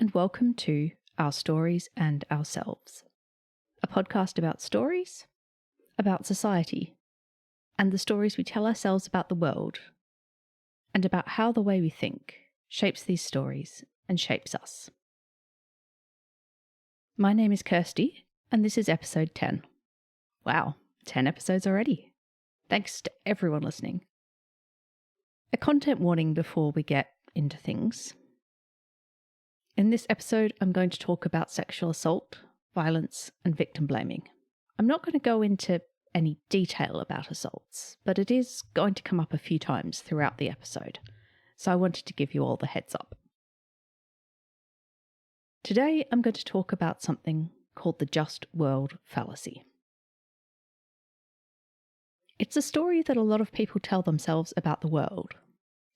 and welcome to Our Stories and Ourselves, a podcast about stories, about society, and the stories we tell ourselves about the world, and about how the way we think shapes these stories and shapes us. My name is Kirsty, and this is episode 10. Wow, 10 episodes already. Thanks to everyone listening. A content warning before we get into things. In this episode, I'm going to talk about sexual assault, violence, and victim blaming. I'm not going to go into any detail about assaults, but it is going to come up a few times throughout the episode, so I wanted to give you all the heads up. Today, I'm going to talk about something called the Just World Fallacy. It's a story that a lot of people tell themselves about the world,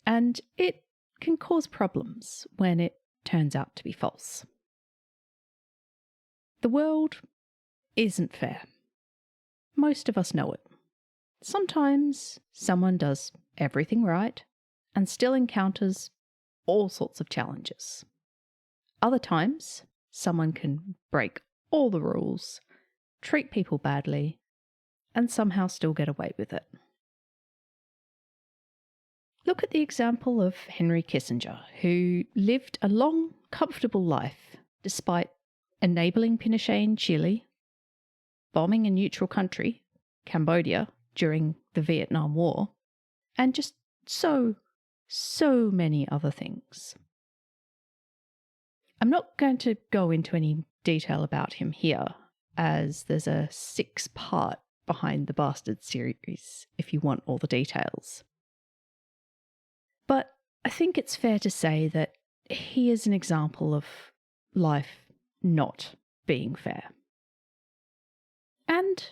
and it can cause problems when it turns out to be false. The world isn't fair. Most of us know it. Sometimes someone does everything right and still encounters all sorts of challenges. Other times, someone can break all the rules, treat people badly, and somehow still get away with it. Look at the example of Henry Kissinger, who lived a long, comfortable life despite enabling Pinochet in Chile, bombing a neutral country, Cambodia, during the Vietnam War, and just so many other things. I'm not going to go into any detail about him here, as there's a 6-part Behind the Bastard series if you want all the details. But I think it's fair to say that he is an example of life not being fair. And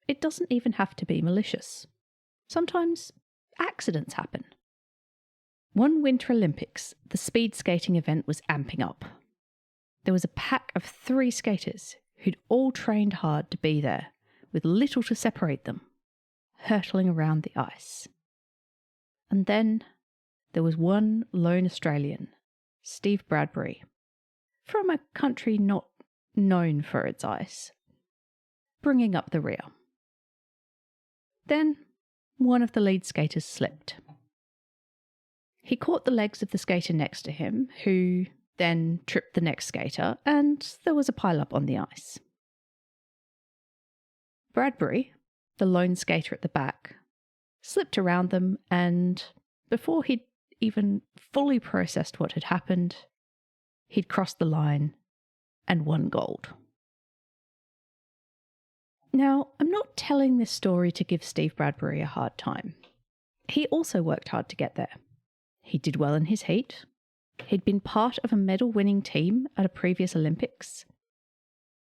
it doesn't even have to be malicious. Sometimes accidents happen. One Winter Olympics, the speed skating event was amping up. There was a pack of 3 skaters who'd all trained hard to be there, with little to separate them, hurtling around the ice. And then there was one lone Australian, Steve Bradbury, from a country not known for its ice, bringing up the rear. Then one of the lead skaters slipped. He caught the legs of the skater next to him, who then tripped the next skater, and there was a pile-up on the ice. Bradbury, the lone skater at the back, slipped around them, and before he'd even fully processed what had happened, he'd crossed the line and won gold. Now, I'm not telling this story to give Steve Bradbury a hard time. He also worked hard to get there. He did well in his heat. He'd been part of a medal-winning team at a previous Olympics.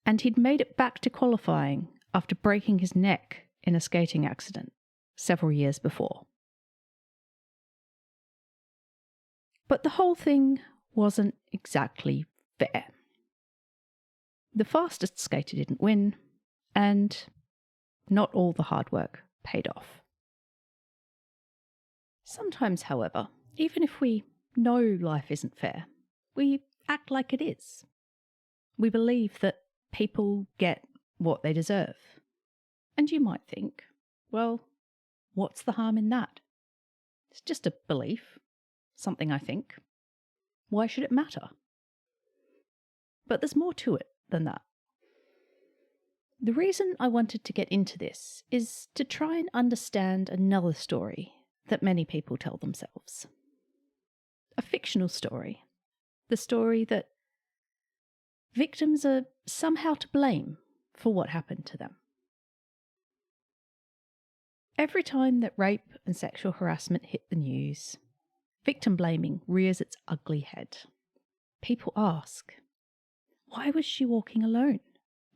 And he'd made it back to qualifying after breaking his neck in a skating accident several years before. But the whole thing wasn't exactly fair. The fastest skater didn't win, and not all the hard work paid off. Sometimes, however, even if we know life isn't fair, we act like it is. We believe that people get what they deserve. And you might think, well, what's the harm in that? It's just a belief. Something I think. Why should it matter? But there's more to it than that. The reason I wanted to get into this is to try and understand another story that many people tell themselves. A fictional story. The story that victims are somehow to blame for what happened to them. Every time that rape and sexual harassment hit the news, victim blaming rears its ugly head. People ask, why was she walking alone?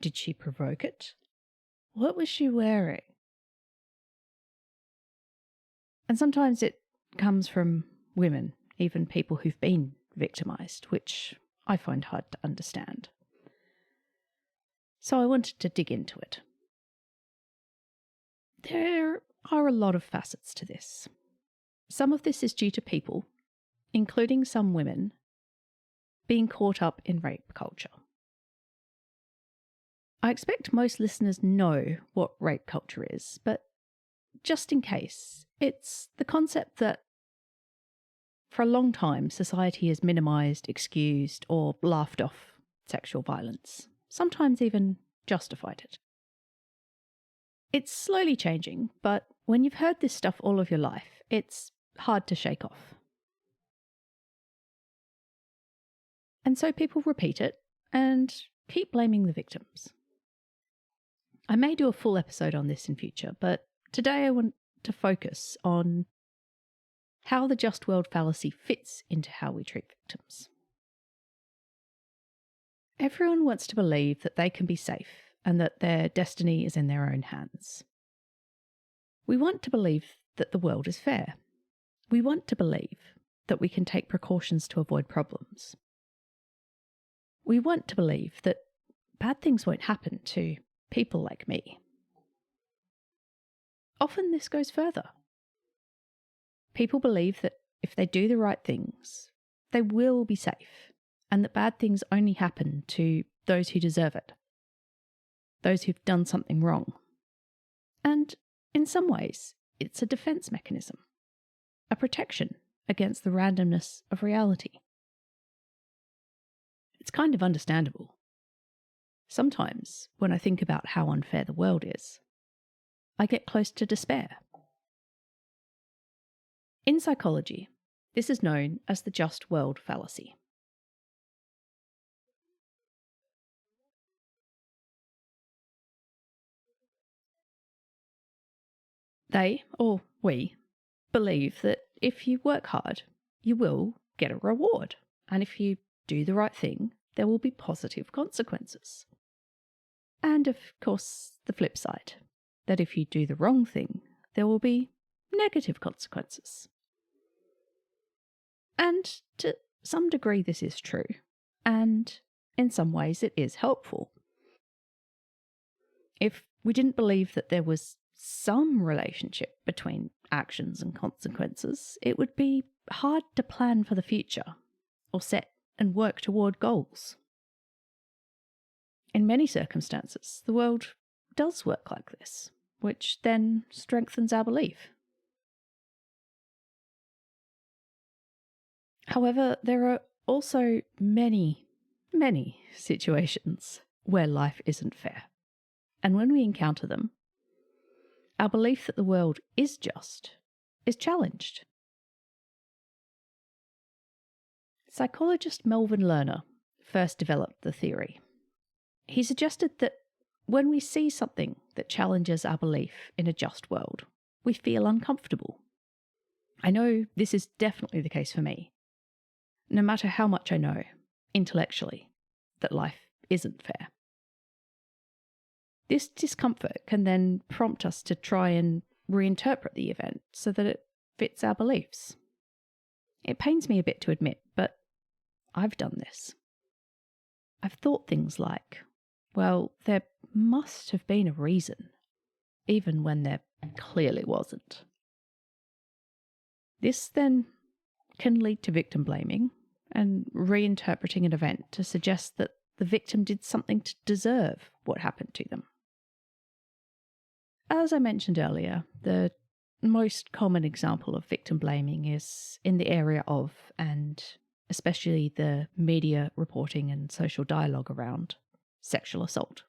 Did she provoke it? What was she wearing? And sometimes it comes from women, even people who've been victimised, which I find hard to understand. So I wanted to dig into it. There are a lot of facets to this. Some of this is due to people, including some women, being caught up in rape culture. I expect most listeners know what rape culture is, but just in case, it's the concept that for a long time society has minimised, excused, or laughed off sexual violence, sometimes even justified it. It's slowly changing, but when you've heard this stuff all of your life, it's hard to shake off. And so people repeat it and keep blaming the victims. I may do a full episode on this in future, but today I want to focus on how the Just World Fallacy fits into how we treat victims. Everyone wants to believe that they can be safe and that their destiny is in their own hands. We want to believe that the world is fair. We want to believe that we can take precautions to avoid problems. We want to believe that bad things won't happen to people like me. Often this goes further. People believe that if they do the right things, they will be safe, and that bad things only happen to those who deserve it, those who've done something wrong. And in some ways, it's a defense mechanism, a protection against the randomness of reality. It's kind of understandable. Sometimes, when I think about how unfair the world is, I get close to despair. In psychology, this is known as the Just World Fallacy. They, or we, believe that if you work hard, you will get a reward, and if you do the right thing, there will be positive consequences. And of course, the flip side, that if you do the wrong thing, there will be negative consequences. And to some degree this is true, and in some ways it is helpful. If we didn't believe that there was some relationship between actions and consequences, it would be hard to plan for the future or set and work toward goals. In many circumstances, the world does work like this, which then strengthens our belief. However, there are also many, many situations where life isn't fair. And when we encounter them, our belief that the world is just is challenged. Psychologist Melvin Lerner first developed the theory. He suggested that when we see something that challenges our belief in a just world, we feel uncomfortable. I know this is definitely the case for me. No matter how much I know, intellectually, that life isn't fair. This discomfort can then prompt us to try and reinterpret the event so that it fits our beliefs. It pains me a bit to admit, but I've done this. I've thought things like, well, there must have been a reason, even when there clearly wasn't. This then can lead to victim blaming and reinterpreting an event to suggest that the victim did something to deserve what happened to them. As I mentioned earlier, the most common example of victim blaming is in the area of, and especially the media reporting and social dialogue around, sexual assault.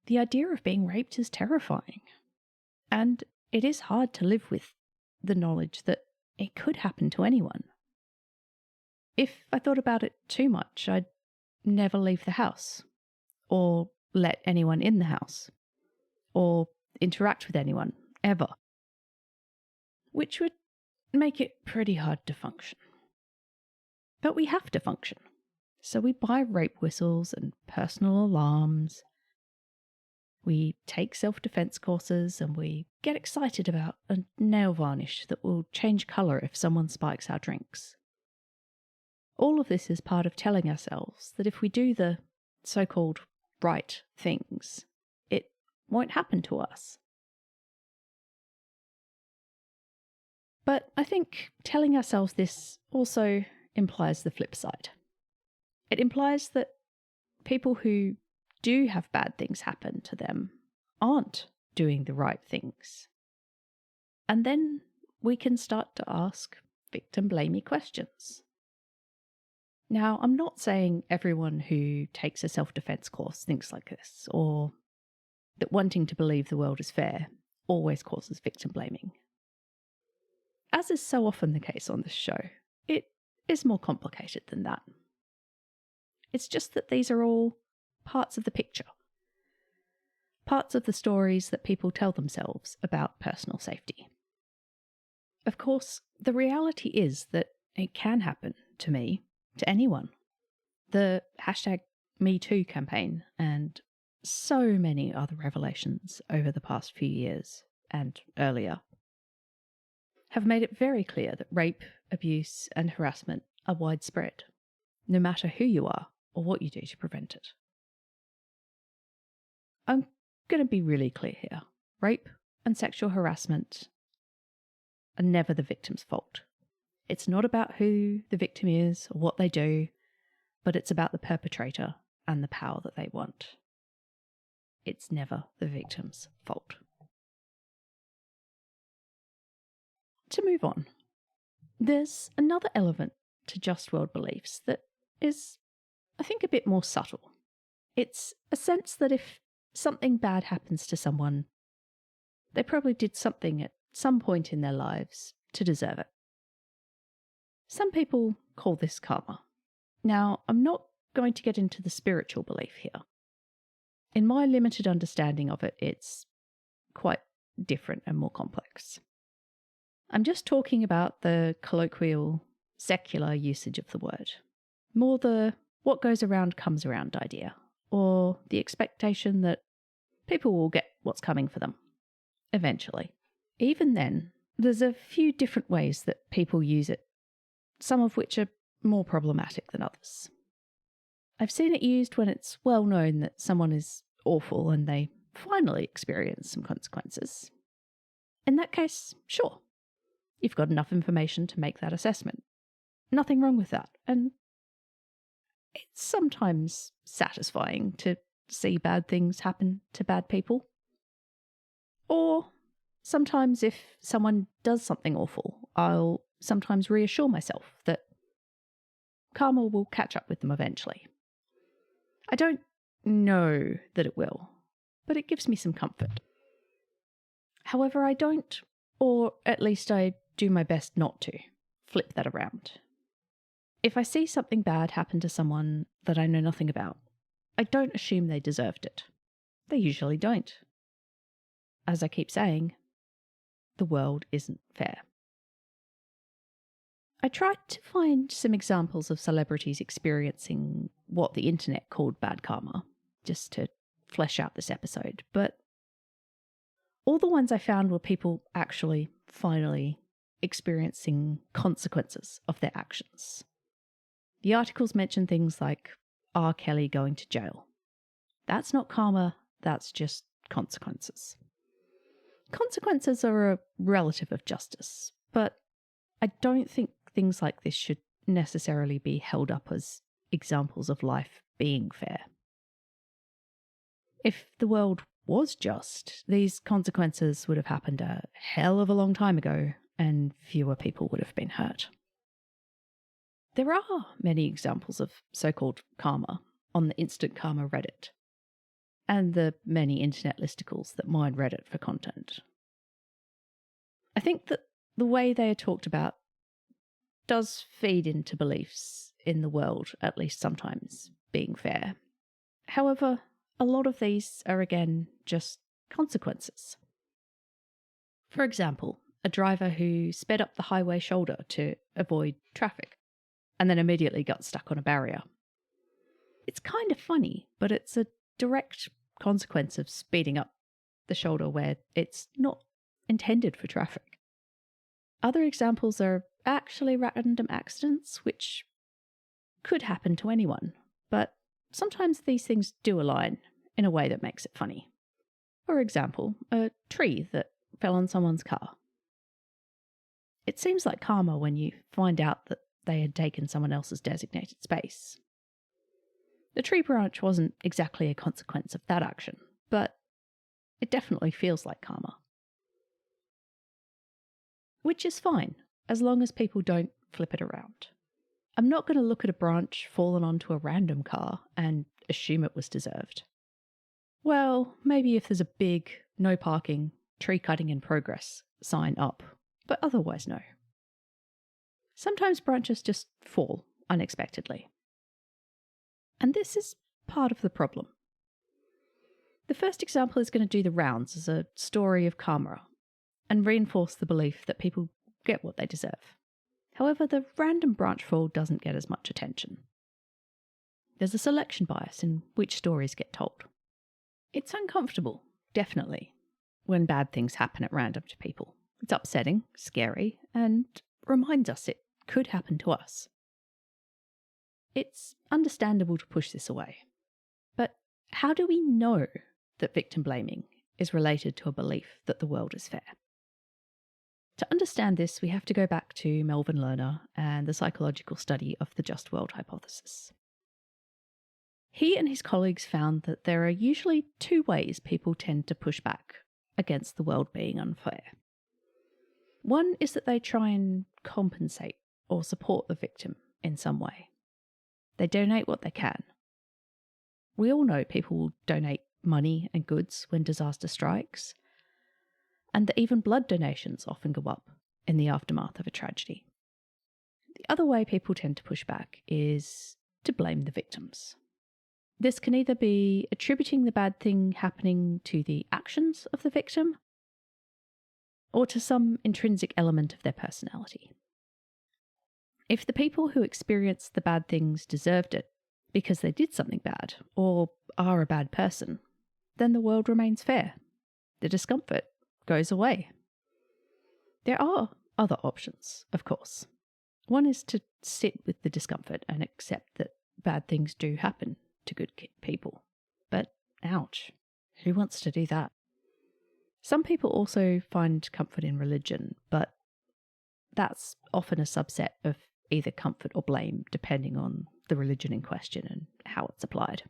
The idea of being raped is terrifying, and it is hard to live with the knowledge that it could happen to anyone. If I thought about it too much, I'd never leave the house, or let anyone in the house, or interact with anyone, ever. Which would make it pretty hard to function. But we have to function. So we buy rape whistles and personal alarms. We take self-defense courses and we get excited about a nail varnish that will change colour if someone spikes our drinks. All of this is part of telling ourselves that if we do the so-called right things, it won't happen to us. But I think telling ourselves this also implies the flip side. It implies that people who do have bad things happen to them aren't doing the right things. And then we can start to ask victim-blamey questions. Now, I'm not saying everyone who takes a self-defense course thinks like this, or that wanting to believe the world is fair always causes victim-blaming. As is so often the case on this show, it is more complicated than that. It's just that these are all parts of the picture. Parts of the stories that people tell themselves about personal safety. Of course, the reality is that it can happen to me, to anyone. The #MeToo campaign and so many other revelations over the past few years and earlier have made it very clear that rape, abuse, and harassment are widespread, no matter who you are or what you do to prevent it. I'm going to be really clear here. Rape and sexual harassment are never the victim's fault. It's not about who the victim is or what they do, but it's about the perpetrator and the power that they want. It's never the victim's fault. To move on, there's another element to Just World beliefs that is, I think, a bit more subtle. It's a sense that if something bad happens to someone, they probably did something at some point in their lives to deserve it. Some people call this karma. Now, I'm not going to get into the spiritual belief here. In my limited understanding of it, it's quite different and more complex. I'm just talking about the colloquial, secular usage of the word. More the what goes around comes around idea, or the expectation that people will get what's coming for them, eventually. Even then, there's a few different ways that people use it, some of which are more problematic than others. I've seen it used when it's well known that someone is awful and they finally experience some consequences. In that case, sure, you've got enough information to make that assessment. Nothing wrong with that, and it's sometimes satisfying to see bad things happen to bad people. Or sometimes if someone does something awful, I'll sometimes reassure myself that karma will catch up with them eventually. I don't know that it will, but it gives me some comfort. However, I don't, or at least I do my best not to, flip that around. If I see something bad happen to someone that I know nothing about, I don't assume they deserved it. They usually don't. As I keep saying, the world isn't fair. I tried to find some examples of celebrities experiencing what the internet called bad karma, just to flesh out this episode, but all the ones I found were people actually, finally, experiencing consequences of their actions. The articles mention things like R. Kelly going to jail. That's not karma, that's just consequences. Consequences are a relative of justice, but I don't think things like this should necessarily be held up as examples of life being fair. If the world was just, these consequences would have happened a hell of a long time ago, and fewer people would have been hurt. There are many examples of so-called karma on the Instant Karma Reddit, and the many internet listicles that mine Reddit for content. I think that the way they are talked about does feed into beliefs in the world, at least sometimes, being fair. However, a lot of these are again just consequences. For example, a driver who sped up the highway shoulder to avoid traffic and then immediately got stuck on a barrier. It's kind of funny, but it's a direct consequence of speeding up the shoulder where it's not intended for traffic. Other examples are actually random accidents, which could happen to anyone, but sometimes these things do align in a way that makes it funny. For example, a tree that fell on someone's car. It seems like karma when you find out that they had taken someone else's designated space. The tree branch wasn't exactly a consequence of that action, but it definitely feels like karma. Which is fine, as long as people don't flip it around. I'm not going to look at a branch fallen onto a random car and assume it was deserved. Well, maybe if there's a big, no parking, tree cutting in progress sign up, but otherwise no. Sometimes branches just fall unexpectedly. And this is part of the problem. The first example is going to do the rounds as a story of karma and reinforce the belief that people get what they deserve. However, the random branch fall doesn't get as much attention. There's a selection bias in which stories get told. It's uncomfortable, definitely, when bad things happen at random to people. It's upsetting, scary, and reminds us it could happen to us. It's understandable to push this away. But how do we know that victim blaming is related to a belief that the world is fair? To understand this, we have to go back to Melvin Lerner and the psychological study of the Just World hypothesis. He and his colleagues found that there are usually two ways people tend to push back against the world being unfair. One is that they try and compensate or support the victim in some way. They donate what they can. We all know people will donate money and goods when disaster strikes, and that even blood donations often go up in the aftermath of a tragedy. The other way people tend to push back is to blame the victims. This can either be attributing the bad thing happening to the actions of the victim or to some intrinsic element of their personality. If the people who experienced the bad things deserved it because they did something bad or are a bad person, then the world remains fair. The discomfort goes away. There are other options, of course. One is to sit with the discomfort and accept that bad things do happen to good people. But ouch, who wants to do that? Some people also find comfort in religion, but that's often a subset of either comfort or blame, depending on the religion in question and how it's applied.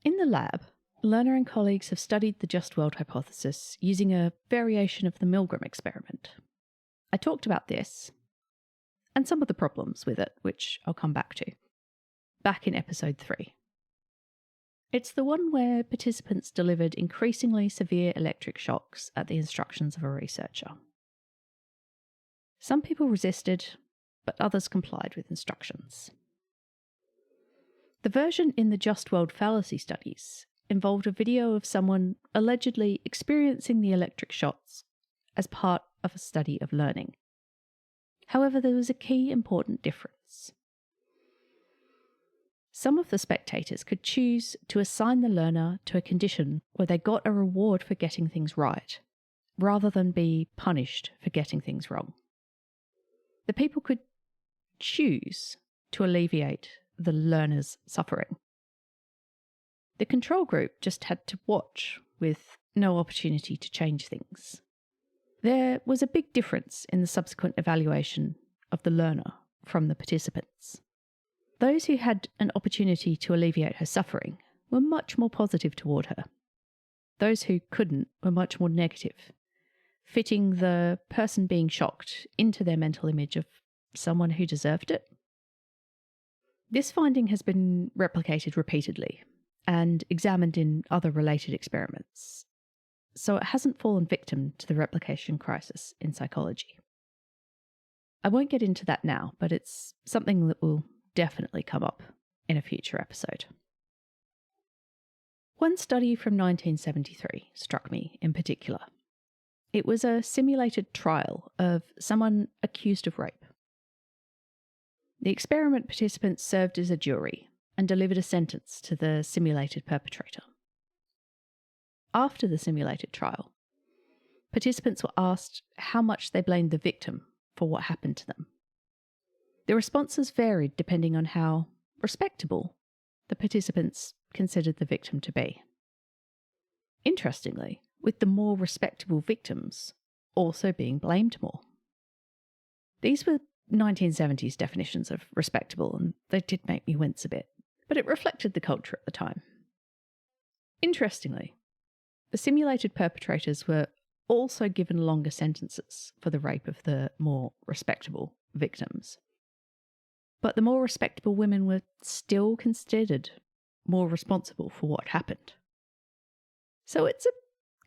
In the lab, Lerner and colleagues have studied the Just World hypothesis using a variation of the Milgram experiment. I talked about this and some of the problems with it, which I'll come back to, back in episode 3. It's the one where participants delivered increasingly severe electric shocks at the instructions of a researcher. Some people resisted, but others complied with instructions. The version in the Just World Fallacy studies involved a video of someone allegedly experiencing the electric shocks as part of a study of learning. However, there was a key important difference. Some of the spectators could choose to assign the learner to a condition where they got a reward for getting things right, rather than be punished for getting things wrong. The people could choose to alleviate the learner's suffering. The control group just had to watch with no opportunity to change things. There was a big difference in the subsequent evaluation of the learner from the participants. Those who had an opportunity to alleviate her suffering were much more positive toward her. Those who couldn't were much more negative, fitting the person being shocked into their mental image of someone who deserved it. This finding has been replicated repeatedly and examined in other related experiments, so it hasn't fallen victim to the replication crisis in psychology. I won't get into that now, but it's something that will definitely come up in a future episode. One study from 1973 struck me in particular. It was a simulated trial of someone accused of rape. The experiment participants served as a jury and delivered a sentence to the simulated perpetrator. After the simulated trial, participants were asked how much they blamed the victim for what happened to them. The responses varied depending on how respectable the participants considered the victim to be. Interestingly, with the more respectable victims also being blamed more. These were 1970s definitions of respectable, and they did make me wince a bit, but it reflected the culture at the time. Interestingly, the simulated perpetrators were also given longer sentences for the rape of the more respectable victims. But the more respectable women were still considered more responsible for what happened. So it's a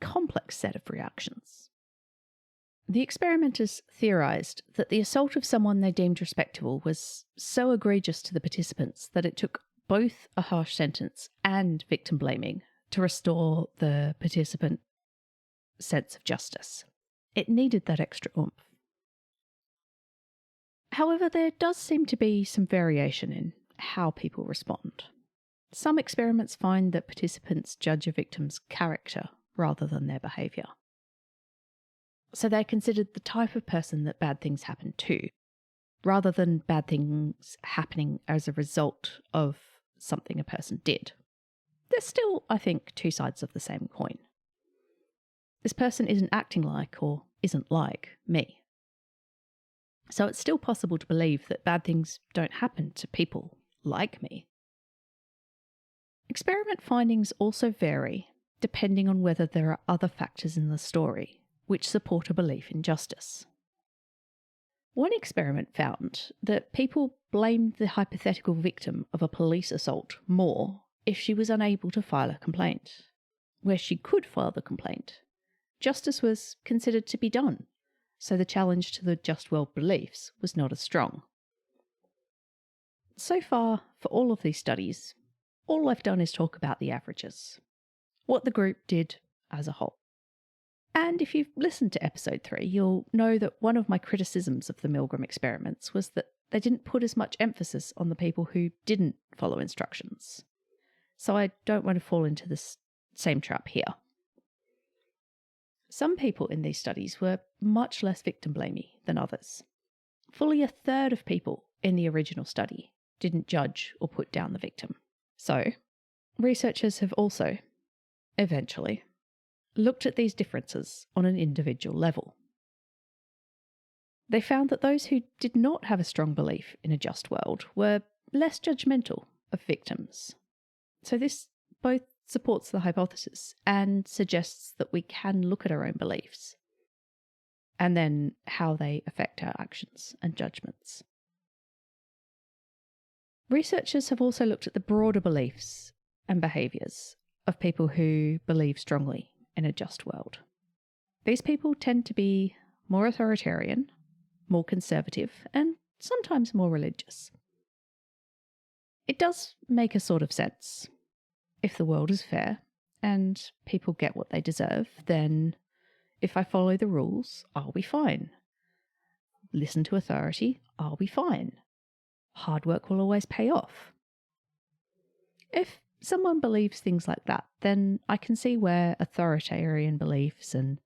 complex set of reactions. The experimenters theorised that the assault of someone they deemed respectable was so egregious to the participants that it took both a harsh sentence and victim blaming to restore the participant sense of justice. It needed that extra oomph. However, there does seem to be some variation in how people respond. Some experiments find that participants judge a victim's character rather than their behaviour. So they're considered the type of person that bad things happen to, rather than bad things happening as a result of something a person did. There's still, I think, two sides of the same coin. This person isn't acting like or isn't like me. So it's still possible to believe that bad things don't happen to people like me. Experiment findings also vary depending on whether there are other factors in the story which support a belief in justice. One experiment found that people blamed the hypothetical victim of a police assault more if she was unable to file a complaint. Where she could file the complaint, justice was considered to be done, so the challenge to the Just World beliefs was not as strong. So far, for all of these studies, all I've done is talk about the averages, what the group did as a whole. And if you've listened to episode 3, you'll know that one of my criticisms of the Milgram experiments was that they didn't put as much emphasis on the people who didn't follow instructions. So I don't want to fall into this same trap here. Some people in these studies were much less victim-blamey than others. Fully a third of people in the original study didn't judge or put down the victim. So, researchers have also, eventually, looked at these differences on an individual level. They found that those who did not have a strong belief in a just world were less judgmental of victims. So this both supports the hypothesis and suggests that we can look at our own beliefs and then how they affect our actions and judgments. Researchers have also looked at the broader beliefs and behaviours of people who believe strongly in a just world. These people tend to be more authoritarian, more conservative, and sometimes more religious. It does make a sort of sense. If the world is fair and people get what they deserve, then if I follow the rules, I'll be fine. Listen to authority, I'll be fine. Hard work will always pay off. If someone believes things like that, then I can see where authoritarian beliefs and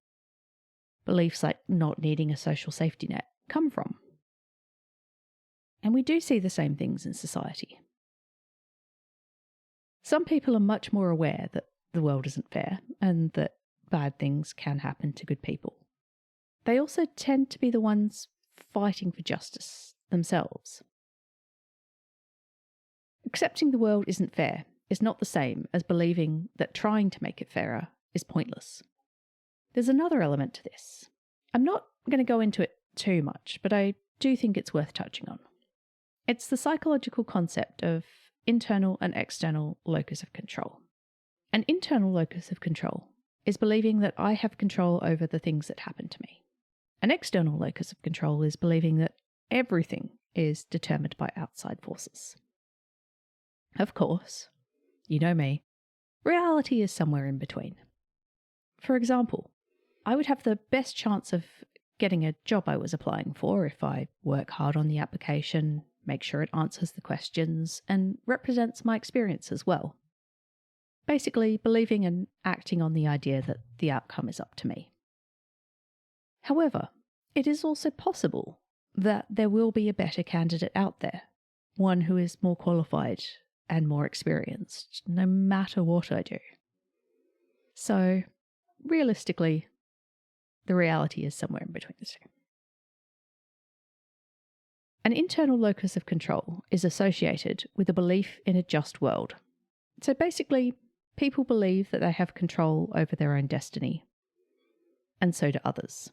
beliefs like not needing a social safety net come from. And we do see the same things in society. Some people are much more aware that the world isn't fair and that bad things can happen to good people. They also tend to be the ones fighting for justice themselves. Accepting the world isn't fair is not the same as believing that trying to make it fairer is pointless. There's another element to this. I'm not going to go into it too much, but I do think it's worth touching on. It's the psychological concept of internal and external locus of control. An internal locus of control is believing that I have control over the things that happen to me. An external locus of control is believing that everything is determined by outside forces. Of course, you know me, reality is somewhere in between. For example, I would have the best chance of getting a job I was applying for if I work hard on the application, make sure it answers the questions, and represents my experience as well. Basically, believing and acting on the idea that the outcome is up to me. However, it is also possible that there will be a better candidate out there, one who is more qualified and more experienced, no matter what I do. So, realistically, the reality is somewhere in between the two. An internal locus of control is associated with a belief in a just world. So basically, people believe that they have control over their own destiny, and so do others.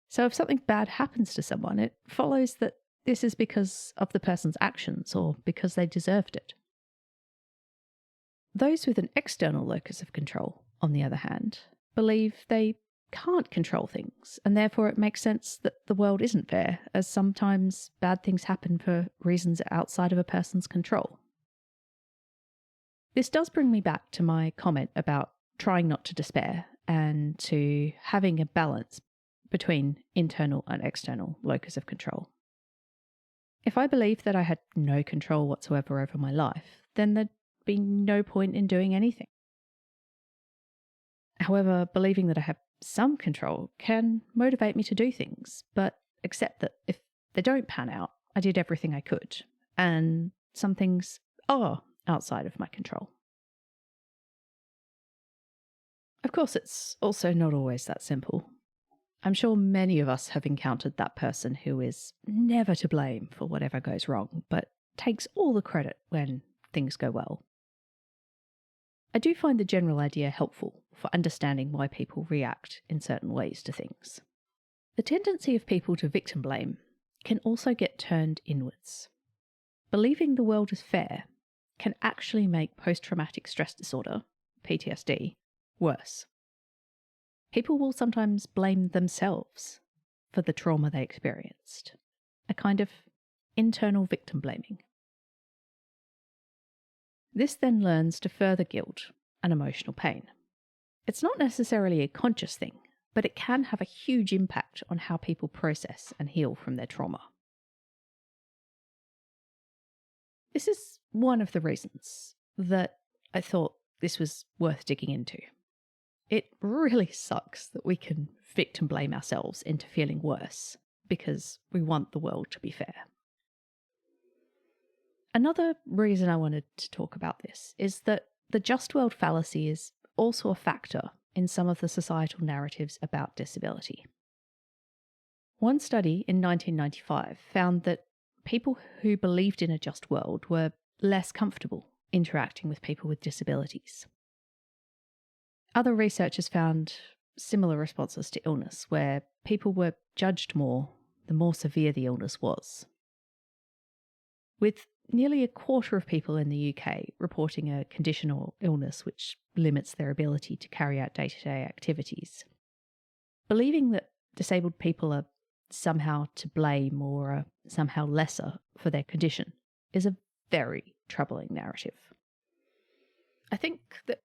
So if something bad happens to someone, it follows that this is because of the person's actions or because they deserved it. Those with an external locus of control, on the other hand, believe they can't control things, and therefore it makes sense that the world isn't fair, as sometimes bad things happen for reasons outside of a person's control. This does bring me back to my comment about trying not to despair and to having a balance between internal and external locus of control. If I believed that I had no control whatsoever over my life, then there'd be no point in doing anything. However, believing that I have some control can motivate me to do things, but accept that if they don't pan out, I did everything I could, and some things are outside of my control. Of course, it's also not always that simple. I'm sure many of us have encountered that person who is never to blame for whatever goes wrong, but takes all the credit when things go well. I do find the general idea helpful for understanding why people react in certain ways to things. The tendency of people to victim blame can also get turned inwards. Believing the world is fair can actually make post-traumatic stress disorder, PTSD, worse. People will sometimes blame themselves for the trauma they experienced, a kind of internal victim blaming. This then learns to further guilt and emotional pain. It's not necessarily a conscious thing, but it can have a huge impact on how people process and heal from their trauma. This is one of the reasons that I thought this was worth digging into. It really sucks that we can victim blame ourselves into feeling worse because we want the world to be fair. Another reason I wanted to talk about this is that the Just World Fallacy is also a factor in some of the societal narratives about disability. One study in 1995 found that people who believed in a just world were less comfortable interacting with people with disabilities. Other researchers found similar responses to illness, where people were judged more the more severe the illness was. With nearly a quarter of people in the UK reporting a condition or illness which limits their ability to carry out day-to-day activities, believing that disabled people are somehow to blame or are somehow lesser for their condition is a very troubling narrative. I think that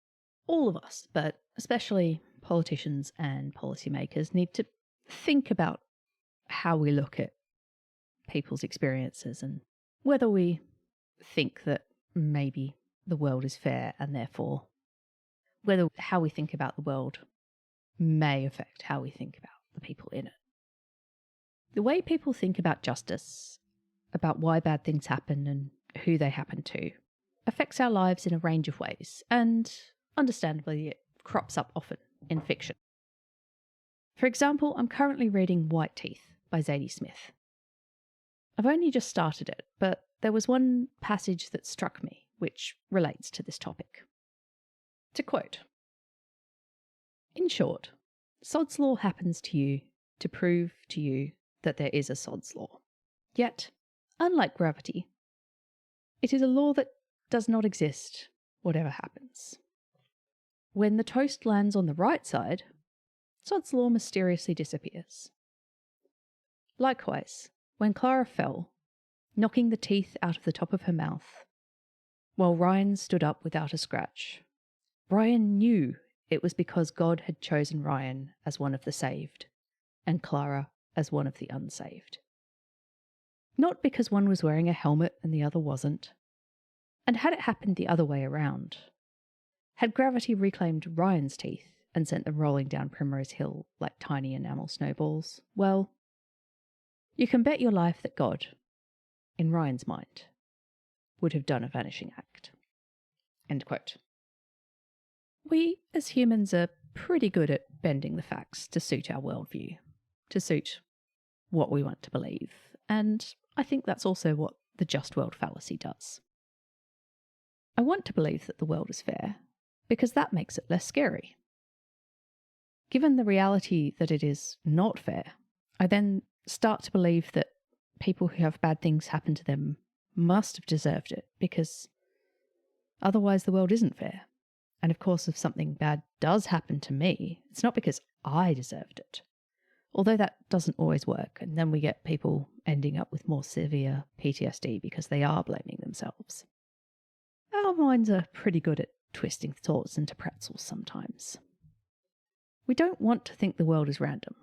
all of us, but especially politicians and policymakers, need to think about how we look at people's experiences and whether we think that maybe the world is fair, and therefore whether how we think about the world may affect how we think about the people in it. The way people think about justice, about why bad things happen and who they happen to, affects our lives in a range of ways, and understandably it crops up often in fiction. For example, I'm currently reading White Teeth by Zadie Smith. I've only just started it, but there was one passage that struck me which relates to this topic. To quote, "In short, Sod's Law happens to you to prove to you that there is a Sod's Law. Yet, unlike gravity, it is a law that does not exist, whatever happens. When the toast lands on the right side, Sod's Law mysteriously disappears. Likewise, when Clara fell, knocking the teeth out of the top of her mouth, while Ryan stood up without a scratch, Ryan knew it was because God had chosen Ryan as one of the saved, and Clara as one of the unsaved. Not because one was wearing a helmet and the other wasn't. And had it happened the other way around, had gravity reclaimed Ryan's teeth and sent them rolling down Primrose Hill like tiny enamel snowballs, well, you can bet your life that God, in Ryan's mind, would have done a vanishing act." End quote. We, as humans, are pretty good at bending the facts to suit our worldview, to suit what we want to believe, and I think that's also what the Just World Fallacy does. I want to believe that the world is fair because that makes it less scary. Given the reality that it is not fair, I then start to believe that people who have bad things happen to them must have deserved it, because otherwise the world isn't fair. And of course, if something bad does happen to me, it's not because I deserved it. Although that doesn't always work, and then we get people ending up with more severe PTSD because they are blaming themselves. Our minds are pretty good at twisting thoughts into pretzels sometimes. We don't want to think the world is random.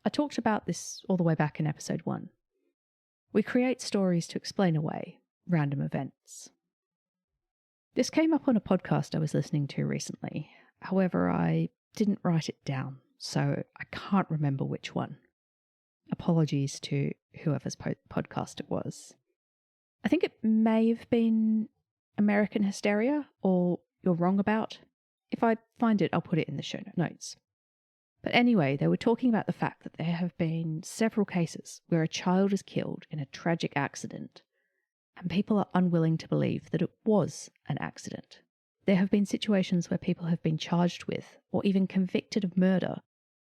I talked about this all the way back in episode 1. We create stories to explain away random events. This came up on a podcast I was listening to recently. However, I didn't write it down, so I can't remember which one. Apologies to whoever's podcast it was. I think it may have been American Hysteria or You're Wrong About. If I find it, I'll put it in the show notes. But anyway, they were talking about the fact that there have been several cases where a child is killed in a tragic accident, and people are unwilling to believe that it was an accident. There have been situations where people have been charged with or even convicted of murder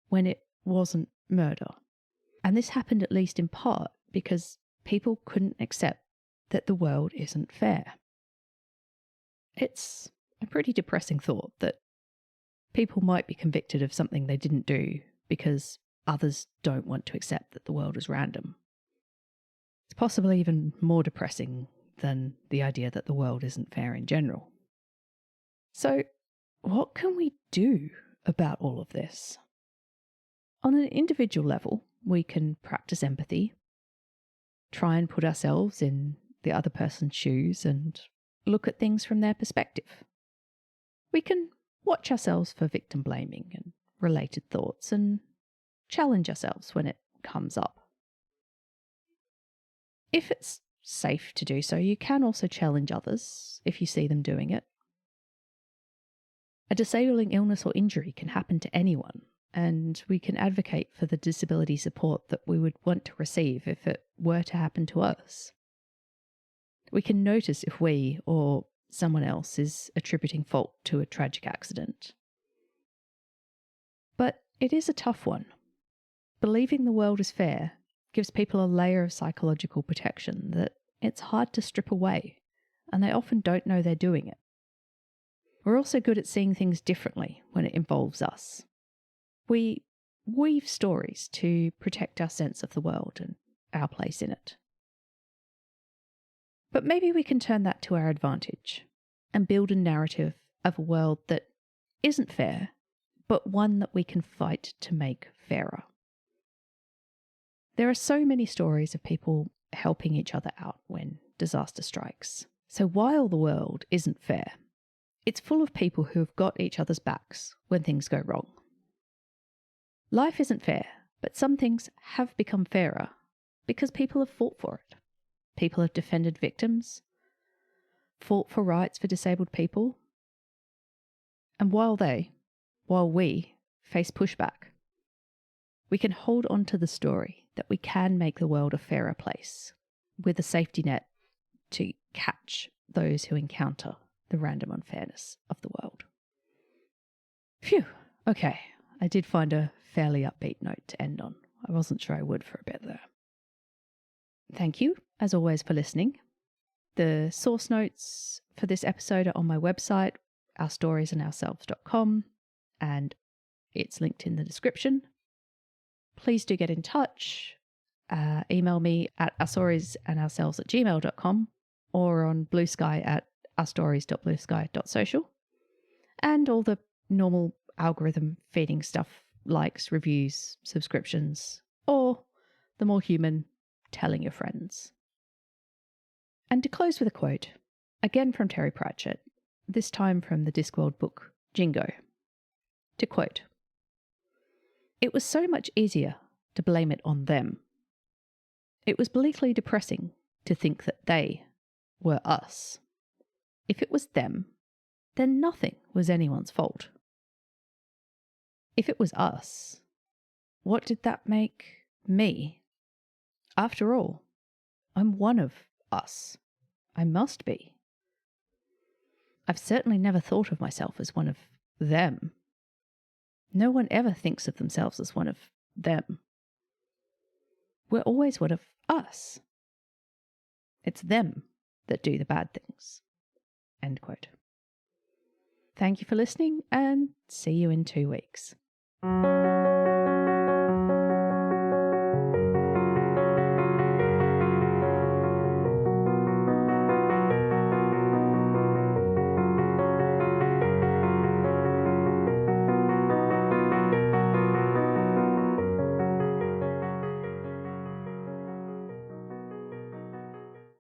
when it wasn't murder. And this happened at least in part because people couldn't accept that the world isn't fair. It's a pretty depressing thought that people might be convicted of something they didn't do because others don't want to accept that the world is random. It's possibly even more depressing than the idea that the world isn't fair in general. So, what can we do about all of this? On an individual level, we can practice empathy, try and put ourselves in the other person's shoes and look at things from their perspective. We can watch ourselves for victim blaming and related thoughts and challenge ourselves when it comes up. If it's safe to do so, you can also challenge others if you see them doing it. A disabling illness or injury can happen to anyone, and we can advocate for the disability support that we would want to receive if it were to happen to us. We can notice if we or someone else is attributing fault to a tragic accident. But it is a tough one. Believing the world is fair gives people a layer of psychological protection that it's hard to strip away, and they often don't know they're doing it. We're also good at seeing things differently when it involves us. We weave stories to protect our sense of the world and our place in it. But maybe we can turn that to our advantage and build a narrative of a world that isn't fair, but one that we can fight to make fairer. There are so many stories of people helping each other out when disaster strikes. So while the world isn't fair, it's full of people who have got each other's backs when things go wrong. Life isn't fair, but some things have become fairer because people have fought for it. People have defended victims, fought for rights for disabled people. And while we face pushback, we can hold on to the story that we can make the world a fairer place with a safety net to catch those who encounter the random unfairness of the world. Phew, okay, I did find a fairly upbeat note to end on. I wasn't sure I would for a bit there. Thank you, as always, for listening. The source notes for this episode are on my website, ourstoriesandourselves.com, and it's linked in the description. Please do get in touch. Email me at ourstoriesandourselves@gmail.com or on Blue Sky at ourstories.bluesky.social. And all the normal algorithm feeding stuff, likes, reviews, subscriptions, or the more human, telling your friends. And to close with a quote, again from Terry Pratchett, this time from the Discworld book Jingo. To quote, "It was so much easier to blame it on them. It was bleakly depressing to think that they were us. If it was them, then nothing was anyone's fault. If it was us, what did that make Me. After all, I'm one of us. I must be. I've certainly never thought of myself as one of them. No one ever thinks of themselves as one of them. We're always one of us. It's them that do the bad things. End quote. Thank you for listening, and see you in 2 weeks.